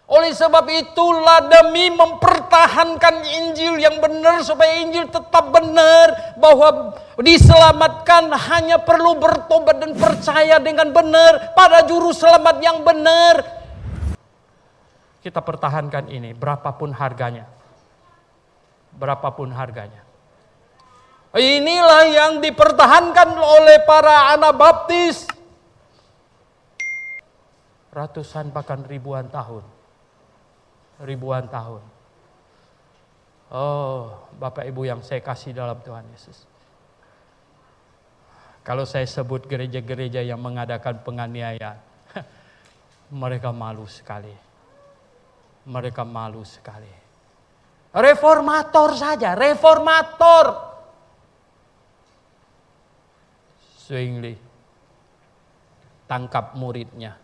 Oleh sebab itulah demi mempertahankan Injil yang benar, supaya Injil tetap benar, bahwa diselamatkan hanya perlu bertobat dan percaya dengan benar pada juru selamat yang benar. Kita pertahankan ini berapapun harganya. Berapapun harganya. Inilah yang dipertahankan oleh para Anabaptis ratusan bahkan ribuan tahun. Ribuan tahun. Oh, Bapak Ibu yang saya kasih dalam Tuhan Yesus. Kalau saya sebut gereja-gereja yang mengadakan penganiayaan, mereka malu sekali. Mereka malu sekali. Reformator saja, reformator. Zwingli tangkap muridnya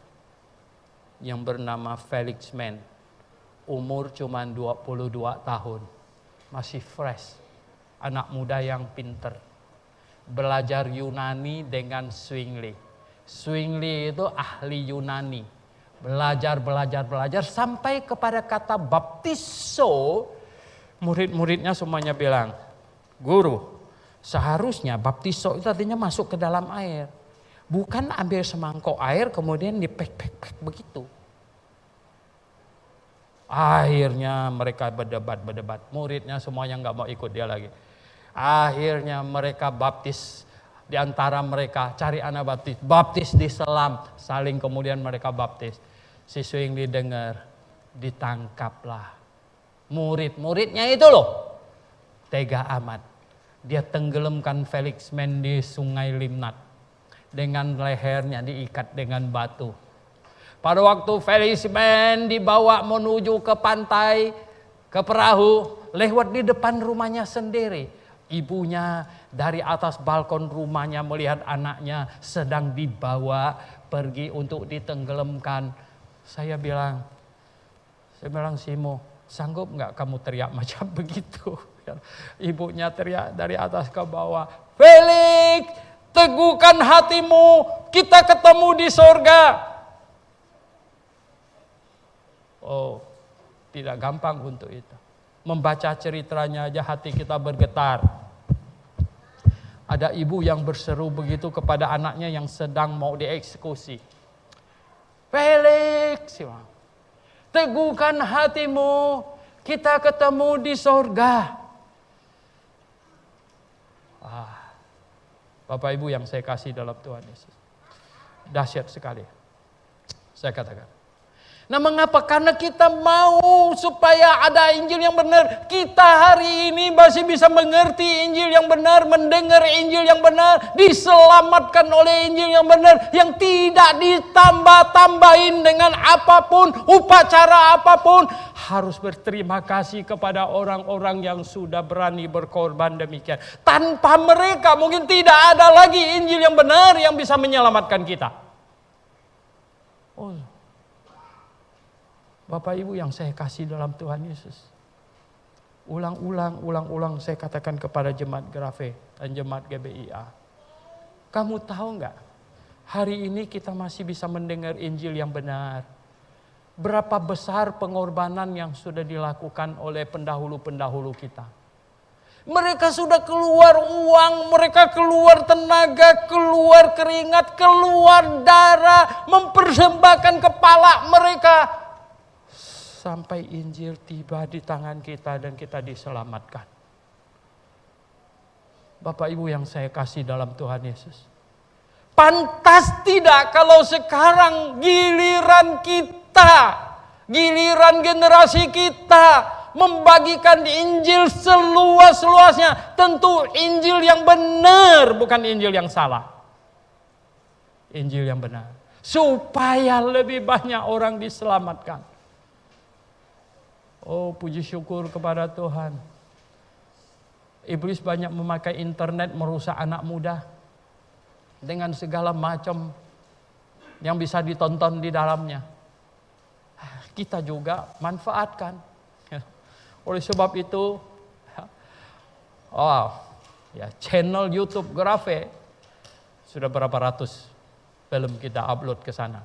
yang bernama Felix Mann. Umur cuma 22 tahun. Masih fresh. Anak muda yang pinter. Belajar Yunani dengan Zwingli. Zwingli itu ahli Yunani. Belajar sampai kepada kata baptizo. Murid-muridnya semuanya bilang, guru, seharusnya baptizo itu artinya masuk ke dalam air. Bukan ambil semangkok air kemudian dipek-pek begitu. Akhirnya mereka berdebat. Muridnya semuanya nggak mau ikut dia lagi. Akhirnya mereka baptis. Di antara mereka cari anak baptis. Baptis diselam. Saling kemudian mereka baptis. Si Zwingli dengar. Ditangkaplah. Murid-muridnya itu loh. Tega amat. Dia tenggelamkan Felix Mann di sungai Limnat. Dengan lehernya diikat dengan batu. Pada waktu Felix Mann dibawa menuju ke pantai, ke perahu, lewat di depan rumahnya sendiri. Ibunya dari atas balkon rumahnya melihat anaknya sedang dibawa pergi untuk ditenggelamkan. Saya bilang, Simo, sanggup nggak kamu teriak macam begitu? Ibunya teriak dari atas ke bawah, Felix, teguhkan hatimu, kita ketemu di sorga. Oh, tidak gampang untuk itu. Membaca ceritanya aja hati kita bergetar. Ada ibu yang berseru begitu kepada anaknya yang sedang mau dieksekusi. Felix, teguhkan hatimu, kita ketemu di sorga. Bapak Ibu yang saya kasih dalam Tuhan Yesus. Dahsyat sekali. Saya katakan. Nah, mengapa? Karena kita mau supaya ada Injil yang benar. Kita hari ini masih bisa mengerti Injil yang benar, mendengar Injil yang benar, diselamatkan oleh Injil yang benar, yang tidak ditambah-tambahin dengan apapun, upacara apapun. Harus berterima kasih kepada orang-orang yang sudah berani berkorban demikian. Tanpa mereka mungkin tidak ada lagi Injil yang benar yang bisa menyelamatkan kita. Oh, Bapak Ibu yang saya kasih dalam Tuhan Yesus. Ulang-ulang saya katakan kepada jemaat Grafe dan jemaat GBIA. Kamu tahu enggak? Hari ini kita masih bisa mendengar Injil yang benar. Berapa besar pengorbanan yang sudah dilakukan oleh pendahulu-pendahulu kita. Mereka sudah keluar uang, mereka keluar tenaga, keluar keringat, keluar darah, mempersembahkan kepala mereka. Sampai Injil tiba di tangan kita dan kita diselamatkan. Bapak Ibu yang saya kasih dalam Tuhan Yesus. Pantas tidak kalau sekarang giliran kita, giliran generasi kita membagikan Injil seluas-luasnya. Tentu Injil yang benar, bukan Injil yang salah. Injil yang benar. Supaya lebih banyak orang diselamatkan. Oh, puji syukur kepada Tuhan. Iblis banyak memakai internet merusak anak muda. Dengan segala macam yang bisa ditonton di dalamnya. Kita juga manfaatkan. Oleh sebab itu, channel YouTube Grafe sudah berapa ratus film kita upload ke sana.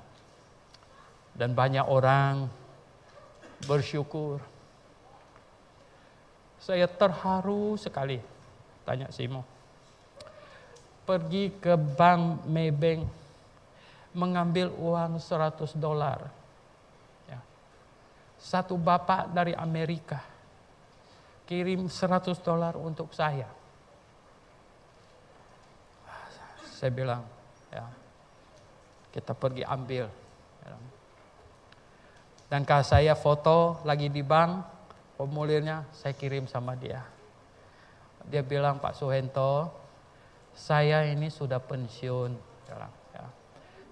Dan banyak orang bersyukur. Saya terharu sekali. Tanya Simo. Pergi ke bank Maybank, mengambil uang $100. Ya. Satu bapak dari Amerika kirim $100 untuk saya. Saya bilang, ya, kita pergi ambil. Dan kalau saya foto lagi di bank, formulirnya saya kirim sama dia. Dia bilang, Pak Suhento, saya ini sudah pensiun. Ya.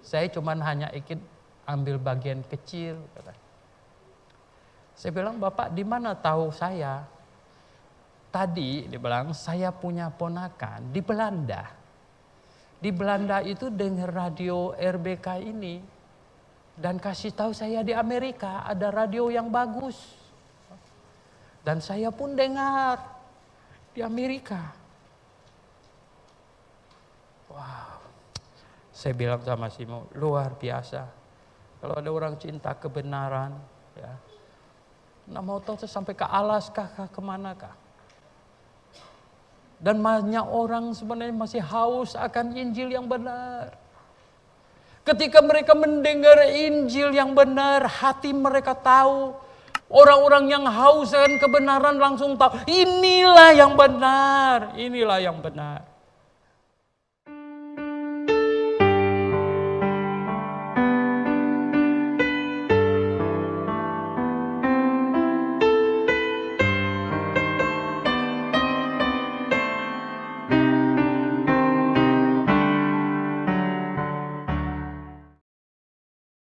Saya cuma hanya ikut ambil bagian kecil. Saya bilang, Bapak di mana tahu saya? Tadi dia bilang, saya punya ponakan di Belanda. Di Belanda itu dengar radio RBK ini. Dan kasih tahu saya di Amerika ada radio yang bagus. Dan saya pun dengar di Amerika. Wow. Saya bilang sama Simo, luar biasa. Kalau ada orang cinta kebenaran, ya. Nah, mau tahu sampai ke Alaska kah, kemana kah? Dan banyak orang sebenarnya masih haus akan Injil yang benar. Ketika mereka mendengar Injil yang benar, hati mereka tahu. Orang-orang yang haus akan kebenaran langsung tahu, inilah yang benar, inilah yang benar.